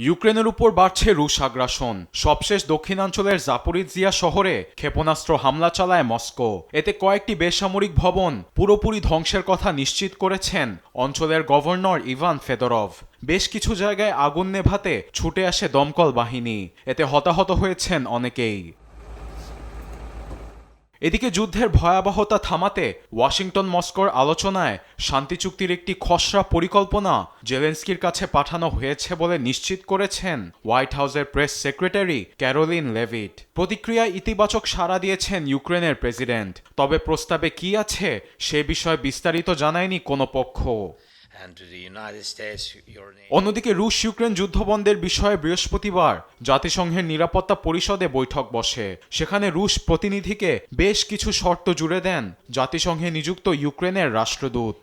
ইউক্রেনের উপর বাড়ছে রুশ আগ্রাসন। সবশেষ দক্ষিণাঞ্চলের জাপোরিজিয়া শহরে ক্ষেপণাস্ত্র হামলা চালায় মস্কো। এতে কয়েকটি বেসামরিক ভবন পুরোপুরি ধ্বংসের কথা নিশ্চিত করেছেন অঞ্চলের গভর্নর ইভান ফেদরভ। বেশ কিছু জায়গায় আগুন নেভাতে ছুটে আসে দমকল বাহিনী। এতে হতাহত হয়েছেন অনেকেই। এদিকে যুদ্ধের ভয়াবহতা থামাতে ওয়াশিংটন মস্কোর আলোচনায় শান্তি চুক্তির একটি খসড়া পরিকল্পনা জেলেনস্কির কাছে পাঠানো হয়েছে বলে নিশ্চিত করেছেন হোয়াইট হাউসের প্রেস সেক্রেটারি ক্যারোলিন লেভিট। প্রতিক্রিয়ায় ইতিবাচক সাড়া দিয়েছেন ইউক্রেনের প্রেসিডেন্ট। তবে প্রস্তাবে কি আছে সে বিষয়ে বিস্তারিত জানায়নি কোনো পক্ষ। অন্যদিকে রুশ ইউক্রেন যুদ্ধবন্ধের বিষয়ে বৃহস্পতিবার জাতিসংঘের নিরাপত্তা পরিষদে বৈঠক বসে। সেখানে রুশ প্রতিনিধিকে বেশ কিছু শর্ত জুড়ে দেন জাতিসংঘে নিযুক্ত ইউক্রেনের রাষ্ট্রদূত।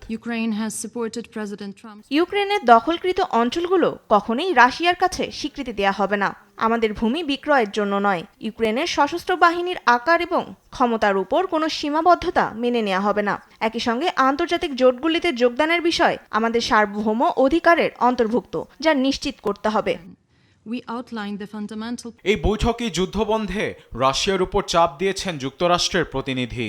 ইউক্রেনের দখলকৃত অঞ্চলগুলো কখনোই রাশিয়ার কাছে স্বীকৃতি দেয়া হবে না। আমাদের ভূমি বিক্রয়ের জন্য নয়। ইউক্রেনের সশস্ত্র বাহিনীর আকার এবং ক্ষমতার উপর কোনো সীমাবদ্ধতা মেনে নেওয়া হবে না। একই সঙ্গে আন্তর্জাতিক জোটগুলিতে যোগদানের বিষয় আমাদের সার্বভৌম অধিকারের অন্তর্ভুক্ত, যা নিশ্চিত করতে হবে। এই বৈঠকে যুদ্ধবন্ধে রাশিয়ার উপর চাপ দিয়েছেন যুক্তরাষ্ট্রের প্রতিনিধি।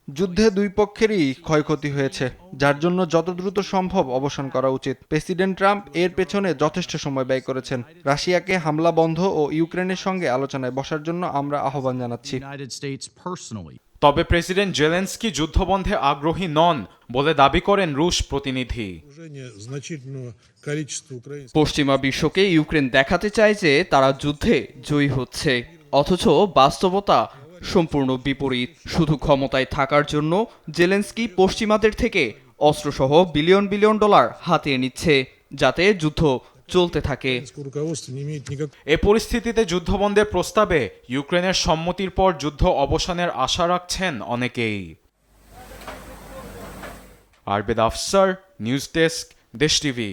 যুদ্ধে দুই পক্ষেরই ক্ষয়ক্ষতি হয়েছে, যার জন্য যত দ্রুত সম্ভব অবসান করা উচিত। প্রেসিডেন্ট ট্রাম্প এর পেছনে যথেষ্ট সময় ব্যয় করেছেন। রাশিয়াকে হামলা বন্ধ ও ইউক্রেনের সঙ্গে আলোচনায় বসার জন্য আমরা আহ্বান জানাচ্ছি। তবে প্রেসিডেন্ট জেলেনস্কি যুদ্ধবন্ধে আগ্রহী নন বলে দাবি করেন রুশ প্রতিনিধি। পশ্চিমা বিশ্বকে ইউক্রেন দেখাতে চায় যে তারা যুদ্ধে জয়ী হচ্ছে, অথচ বাস্তবতা সম্পূর্ণ বিপরীত। শুধু ক্ষমতায় থাকার জন্য জেলেনস্কি পশ্চিমাদের থেকে অস্ত্রসহ বিলিয়ন বিলিয়ন ডলার হাতিয়ে নিচ্ছে, যাতে যুদ্ধ চলতে থাকে। এ পরিস্থিতিতে যুদ্ধবন্ধের প্রস্তাবে ইউক্রেনের সম্মতির পর যুদ্ধ অবসানের আশা রাখছেন অনেকেই। আরবেদ আফসার, নিউজ ডেস্ক, দেশ টিভি।